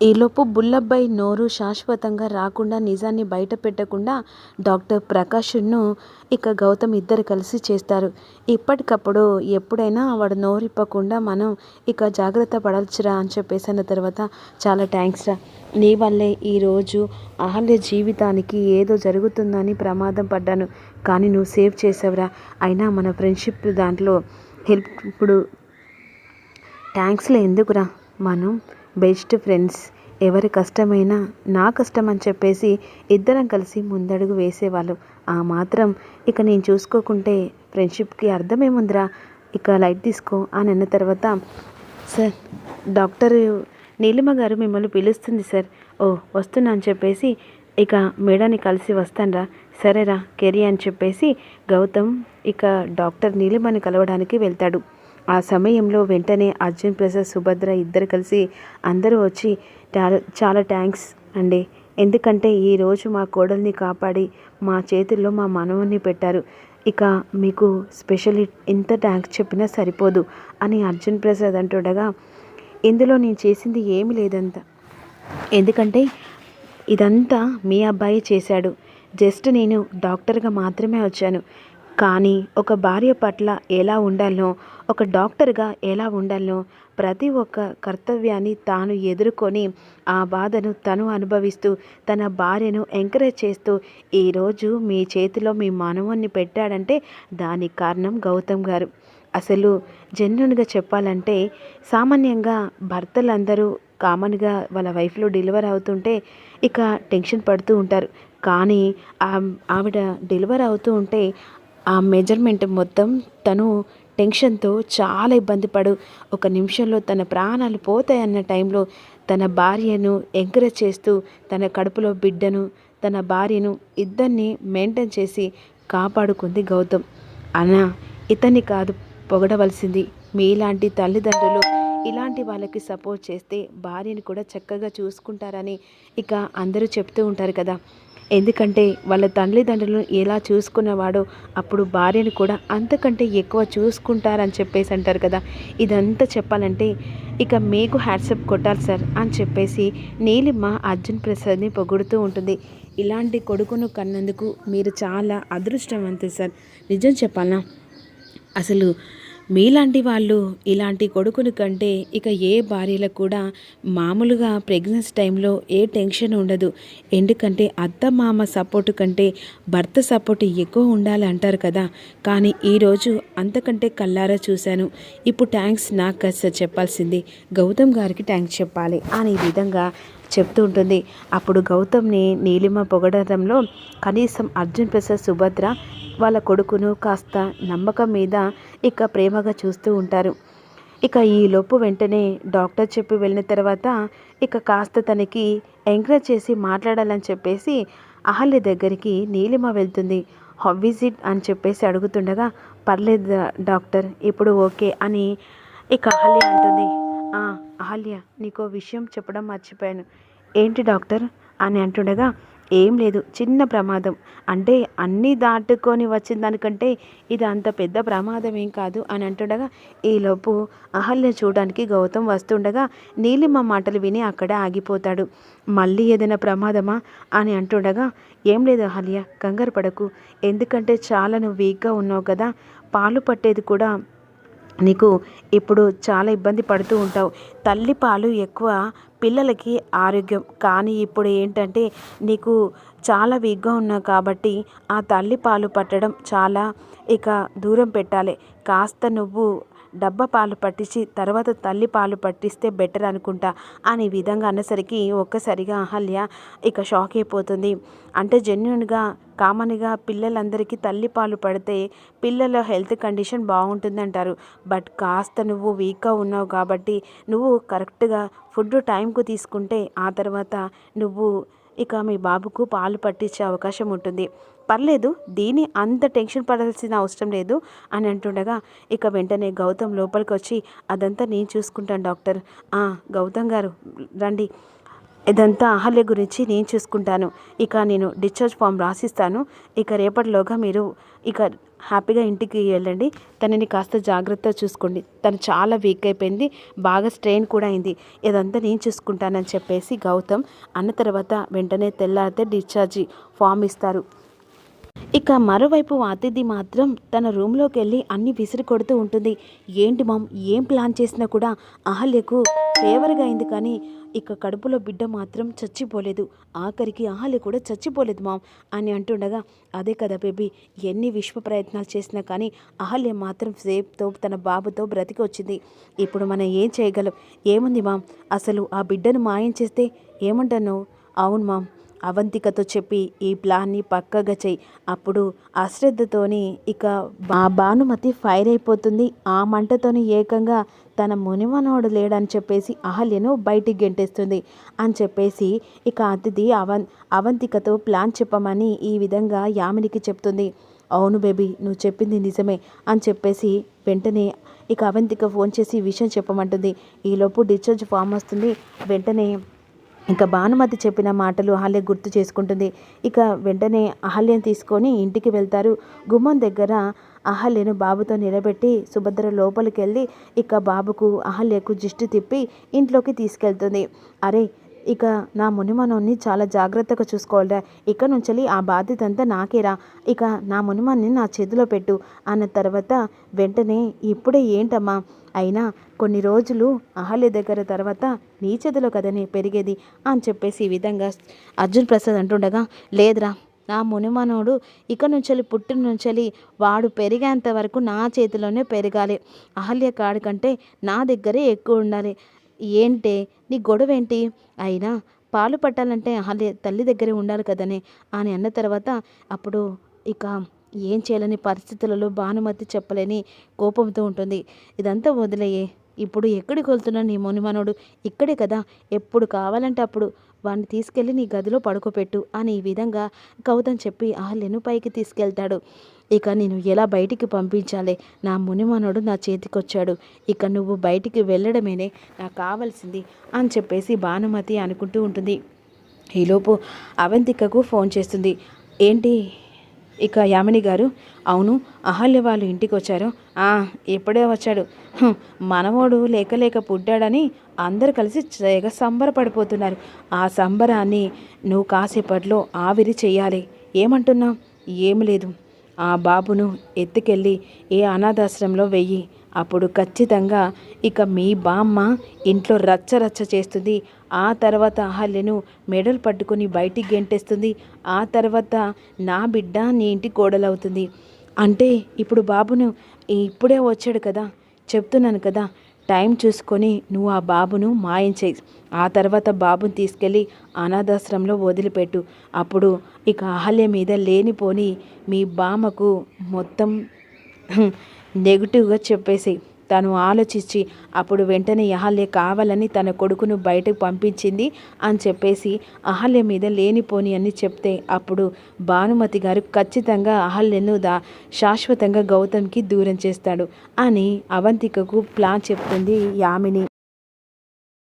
ఈలోపు బుల్లబ్బాయి నోరు శాశ్వతంగా రాకుండా నిజాన్ని బయట పెట్టకుండా డాక్టర్ ప్రకాష్ను ఇక గౌతమ్ ఇద్దరు కలిసి చేస్తారు. ఇప్పటికప్పుడు ఎప్పుడైనా వాడు నోరిప్పకుండా మనం ఇక జాగ్రత్త పడాల్సిరా అని చెప్పేసిన తర్వాత చాలా థ్యాంక్స్ రా, నీ వల్లే ఈరోజు అహల్య జీవితానికి ఏదో జరుగుతుందని ప్రమాదం పడ్డాను, కానీ నువ్వు సేవ్ చేసావురా. అయినా మన ఫ్రెండ్షిప్ దాంట్లో హెల్ప్ ఇప్పుడు థ్యాంక్స్లో ఎందుకురా, మనం బెస్ట్ ఫ్రెండ్స్. ఎవరి కష్టమైనా నా కష్టం అని చెప్పేసి ఇద్దరం కలిసి ముందడుగు వేసేవాళ్ళు. ఆ మాత్రం ఇక నేను చూసుకోకుంటే ఫ్రెండ్షిప్కి అర్థమేముందిరా, ఇక లైట్ తీసుకో అని అన్న తర్వాత, సార్ డాక్టర్ నీలిమ గారు మిమ్మల్ని పిలుస్తుంది సార్. ఓ వస్తున్నా అని చెప్పేసి ఇక మేడాన్ని కలిసి వస్తానరా, సరేరా కెరీ అని చెప్పేసి గౌతమ్ ఇక డాక్టర్ నీలిమని కలవడానికి వెళ్తాడు. ఆ సమయంలో వెంటనే అర్జున్ ప్రసాద్ సుభద్ర ఇద్దరు కలిసి అందరూ వచ్చి చాలా థ్యాంక్స్ అండి, ఎందుకంటే ఈరోజు మా కోడల్ని కాపాడి మా చేతుల్లో మా మనవన్ని పెట్టారు, ఇక మీకు స్పెషల్లీ ఇంత థ్యాంక్స్ చెప్పినా సరిపోదు అని అర్జున్ ప్రసాద్ అంటుండగా, ఇందులో నేను చేసింది ఏమీ లేదంత, ఎందుకంటే ఇదంతా మీ అబ్బాయి చేశాడు, జస్ట్ నేను డాక్టర్గా మాత్రమే వచ్చాను. కానీ ఒక భార్య పట్ల ఎలా ఉండాలనో, ఒక డాక్టర్గా ఎలా ఉండాలనో ప్రతి ఒక్క కర్తవ్యాన్ని తాను ఎదుర్కొని ఆ బాధను తను అనుభవిస్తూ తన భార్యను ఎంకరేజ్ చేస్తూ ఈరోజు మీ చేతిలో మీ మనవన్ని పెట్టాడంటే దానికి కారణం గౌతమ్ గారు. అసలు జెన్యున్గా చెప్పాలంటే సామాన్యంగా భర్తలందరూ కామన్గా వాళ్ళ వైఫ్లో డెలివర్ అవుతుంటే ఇక టెన్షన్ పడుతూ ఉంటారు. కానీ ఆవిడ డెలివర్ అవుతూ ఉంటే ఆ మెజర్మెంట్ మొత్తం తను టెన్షన్తో చాలా ఇబ్బంది పడు ఒక నిమిషంలో తన ప్రాణాలు పోతాయన్న టైంలో తన భార్యను ఎంకరేజ్ చేస్తూ తన కడుపులో బిడ్డను తన భార్యను ఇద్దరిని మెయింటైన్ చేసి కాపాడుకుంది గౌతమ్. అన్నా ఇతన్ని కాదు పొగడవలసింది, మీలాంటి తల్లిదండ్రులు ఇలాంటి వాళ్ళకి సపోర్ట్ చేస్తే భార్యని కూడా చక్కగా చూసుకుంటారని ఇక అందరూ చెప్తూ ఉంటారు కదా. ఎందుకంటే వాళ్ళ తల్లిదండ్రులను ఎలా చూసుకున్నవాడో అప్పుడు భార్యను కూడా అంతకంటే ఎక్కువ చూసుకుంటారని చెప్పేసి అంటారు కదా. ఇదంతా చెప్పాలంటే ఇక మీకు హ్యాట్సప్ కొట్టాలి సార్ అని చెప్పేసి నీలిమ అర్జున్ ప్రసాద్ని పొగుడుతూ ఉంటుంది. ఇలాంటి కొడుకును కన్నందుకు మీరు చాలా అదృష్టవంతులు సార్. నిజం చెప్పాలనా, అసలు మీలాంటి వాళ్ళు ఇలాంటి కొడుకుని కంటే ఇక ఏ భార్యలకు కూడా మామూలుగా ప్రెగ్నెన్సీ టైంలో ఏ టెన్షన్ ఉండదు. ఎందుకంటే అత్త మామ సపోర్టు కంటే భర్త సపోర్టు ఎక్కువ ఉండాలి అంటారు కదా. కానీ ఈరోజు అంతకంటే కల్లారా చూశాను. ఇప్పుడు థ్యాంక్స్ నాకు కాస్త చెప్పాల్సింది, గౌతమ్ గారికి థ్యాంక్స్ చెప్పాలి అనే విధంగా చెప్తూ ఉంటుంది. అప్పుడు గౌతమ్ని నీలిమ పొగడడంలో కనీసం అర్జున్ ప్రసాద్ సుభద్ర వాళ్ళ కొడుకును కాస్త నమ్మకం మీద ఇక ప్రేమగా చూస్తూ ఉంటారు. ఇక ఈలోపు వెంటనే డాక్టర్ చెప్పి వెళ్ళిన తర్వాత ఇక కాస్త తనకి ఎంకరేజ్ చేసి మాట్లాడాలని చెప్పేసి అహల్య దగ్గరికి నీలిమ వెళ్తుంది. హౌ ఈజ్ ఇట్ అని చెప్పేసి అడుగుతుండగా, పర్లేదు డాక్టర్ ఇప్పుడు ఓకే అని ఇక అహల్య అంటుంది. అహల్య నీకో విషయం చెప్పడం మర్చిపోయాను. ఏంటి డాక్టర్ అని అంటుండగా, ఏం లేదు, చిన్న ప్రమాదం, అంటే అన్నీ దాటుకొని వచ్చిన దానికంటే ఇది అంత పెద్ద ప్రమాదం ఏం కాదు అని అంటుండగా ఈలోపు అహల్య చూడడానికి గౌతమ్ వస్తుండగా నీలిమ మాటలు విని అక్కడే ఆగిపోతాడు. మళ్ళీ ఏదైనా ప్రమాదమా అని అంటుండగా, ఏం లేదు అహల్య కంగారు పడకు, ఎందుకంటే చాలా నువ్వు వీక్గా ఉన్నావు కదా, పాలు పట్టేది కూడా నీకు ఇప్పుడు చాలా ఇబ్బంది పడుతూ ఉంటావు. తల్లి పాలు ఎక్కువ పిల్లలకి ఆరోగ్యం, కానీ ఇప్పుడు ఏంటంటే నీకు చాలా వీక్గా ఉన్నావు కాబట్టి ఆ తల్లి పాలు పట్టడం చాలా ఇక దూరం పెట్టాలి. కాస్త నువ్వు డబ్బా పాలు పట్టించి తర్వాత తల్లి పాలు పట్టిస్తే బెటర్ అనుకుంటా అని విధంగా అన్నసరికి ఒక్కసారిగా అహల్య ఇక షాక్ అయిపోతుంది. అంటే జెన్యున్గా కామన్గా పిల్లలందరికీ తల్లి పాలు పడితే పిల్లల హెల్త్ కండిషన్ బాగుంటుంది అంటారు. బట్ కాస్త నువ్వు వీక్గా ఉన్నావు కాబట్టి నువ్వు కరెక్ట్గా ఫుడ్ టైంకు తీసుకుంటే ఆ తర్వాత నువ్వు ఇక మీ బాబుకు పాలు పట్టించే అవకాశం ఉంటుంది. పర్లేదు, దీని అంత టెన్షన్ పడాల్సిన అవసరం లేదు అని అంటుండగా ఇక వెంటనే గౌతమ్ లోపలికి వచ్చి, అదంతా నేను చూసుకుంటాను డాక్టర్. గౌతమ్ గారు రండి, ఇదంతా అహల్య గురించి నేను చూసుకుంటాను. ఇక నేను డిశ్చార్జ్ ఫామ్ రాసిస్తాను. ఇక రేపటిలోగా మీరు ఇక హ్యాపీగా ఇంటికి వెళ్ళండి, తనని కాస్త జాగ్రత్తగా చూసుకోండి, తను చాలా వీక్ అయిపోయింది, బాగా స్ట్రెయిన్ కూడా అయింది, ఇదంతా నేను చూసుకుంటానని చెప్పేసి గౌతమ్ అన్న తర్వాత వెంటనే తెల్లారితే డిశ్చార్జి ఫామ్ ఇస్తారు. ఇక మరోవైపు అతిథి మాత్రం తన రూమ్లోకి వెళ్ళి అన్ని విసిరి కొడుతూ ఉంటుంది. ఏంటి మామ్, ఏం ప్లాన్ చేసినా కూడా అహల్యకు ఫేవర్గా అయింది, కానీ ఇక కడుపులో బిడ్డ మాత్రం చచ్చిపోలేదు, ఆఖరికి అహల్య కూడా చచ్చిపోలేదు మామ్ అని అంటుండగా, అదే కదా బేబీ, ఎన్ని విశ్వ ప్రయత్నాలు చేసినా కానీ అహల్య మాత్రం సేఫ్తో తన బాబుతో బ్రతికి వచ్చింది. ఇప్పుడు మనం ఏం చేయగలం, ఏముంది మామ్, అసలు ఆ బిడ్డను మాయం చేస్తే ఏమంటాను? అవును మామ్, అవంతికతో చెప్పి ఈ ప్లాన్ని పక్కగా చెయ్యి, అప్పుడు అశ్రద్ధతోని ఇక భానుమతి ఫైర్ అయిపోతుంది, ఆ మంటతోని ఏకంగా తన మునిమనోడు లేడని చెప్పేసి అహల్యను బయటికి గెంటేస్తుంది అని చెప్పేసి ఇక అతిథి అవంతికతో ప్లాన్ చెప్పమని ఈ విధంగా యామినికి చెప్తుంది. అవును బేబీ, నువ్వు చెప్పింది నిజమే అని చెప్పేసి వెంటనే ఇక అవంతిక ఫోన్ చేసి ఈ విషయం చెప్పమంటుంది. ఈలోపు డిశ్చార్జ్ ఫామ్ వస్తుంది. వెంటనే ఇంకా భానుమతి చెప్పిన మాటలు అహల్య గుర్తు చేసుకుంటుంది. ఇక వెంటనే అహల్యను తీసుకొని ఇంటికి వెళ్తారు. గుమ్మం దగ్గర అహల్యను బాబుతో నిలబెట్టి సుభద్ర లోపలికి వెళ్ళి ఇక బాబుకు అహల్యకు దిష్టి తిప్పి ఇంట్లోకి తీసుకెళ్తుంది. అరే, ఇక నా మునిమనోన్ని చాలా జాగ్రత్తగా చూసుకోవాలిరా, ఇక నుంచి ఆ బాధ్యత అంతా నాకేరా, ఇక నా మునిమన్ని నా చేతిలో పెట్టు అన్న తర్వాత వెంటనే ఇప్పుడే ఏంటమ్మా, అయినా కొన్ని రోజులు అహల్య దగ్గర తర్వాత నీ చేతిలో కదనే పెరిగేది అని చెప్పేసి ఈ విధంగా అర్జున్ ప్రసాద్ అంటుండగా, లేదురా, నా మునిమనోడు ఇక నుంచి పుట్టిన నుంచి వాడు పెరిగేంత వరకు నా చేతిలోనే పెరగాలి, అహల్య కాడి కంటే నా దగ్గరే ఎక్కువ ఉండాలి. ఏంటే నీ గొడవ ఏంటి? అయినా పాలు పట్టాలంటే అహల్య తల్లి దగ్గరే ఉండాలి కదనే అని అన్న తర్వాత అప్పుడు ఇక ఏం చేయాలని పరిస్థితులలో భానుమతి చెప్పలేని కోపంతో ఉంటుంది. ఇదంతా వదిలేయే, ఇప్పుడు ఎక్కడికి వెళ్తున్నా నీ మునిమనోడు ఇక్కడే కదా, ఎప్పుడు కావాలంటే అప్పుడు వాడిని తీసుకెళ్ళి నీ గదిలో పడుకోపెట్టు అని ఈ విధంగా గౌతమ్ చెప్పి అహల్యను పైకి తీసుకెళ్తాడు. ఇక నేను ఎలా బయటికి పంపించాలి, నా మునిమనోడు నా చేతికొచ్చాడు, ఇక నువ్వు బయటికి వెళ్ళడమేనే నాకు కావాల్సింది అని చెప్పేసి భానుమతి అనుకుంటూ ఉంటుంది. ఈలోపు అవంతికకు ఫోన్ చేస్తుంది. ఏంటి ఇక యామిని గారు, అవును అహల్య వాళ్ళు ఇంటికి వచ్చారు. ఎప్పుడే వచ్చాడు, మనవోడు లేక లేక పుట్టాడని అందరు కలిసి తెగ సంబరపడిపోతున్నారు, ఆ సంబరాన్ని నువ్వు కాసేపట్లో ఆవిరి చెయ్యాలి. ఏమంటున్నావు? ఏమి లేదు, ఆ బాబును ఎత్తుకెళ్ళి ఏ అనాథాశ్రమంలో వెయ్యి, అప్పుడు ఖచ్చితంగా ఇక మీ బామ్మ ఇంట్లో రచ్చ చేస్తుంది, ఆ తర్వాత అహల్యను మెడలు పట్టుకొని బయటికి గెంటేస్తుంది, ఆ తర్వాత నా బిడ్డ నీ ఇంటి కోడలవుతుంది. అంటే ఇప్పుడు బాబును ఇప్పుడే వచ్చాడు కదా, చెప్తున్నాను కదా, టైం చూసుకొని నువ్వు ఆ బాబును మాయం చేయి, ఆ తర్వాత బాబుని తీసుకెళ్ళి అనాథాశ్రమంలో వదిలిపెట్టు, అప్పుడు ఇక అహల్య మీద లేనిపోని మీ బామ్మకు మొత్తం నెగిటివ్గా చెప్పేసి తను ఆలోచించి అప్పుడు వెంటనే అహల్య కావాలని తన కొడుకును బయటకు పంపించింది అని చెప్పేసి అహల్య మీద లేనిపోని అని చెప్తే అప్పుడు భానుమతి గారు ఖచ్చితంగా అహల్యను శాశ్వతంగా గౌతమ్కి దూరం చేస్తాడు అని అవంతికకు ప్లాన్ చెప్తుంది యామిని.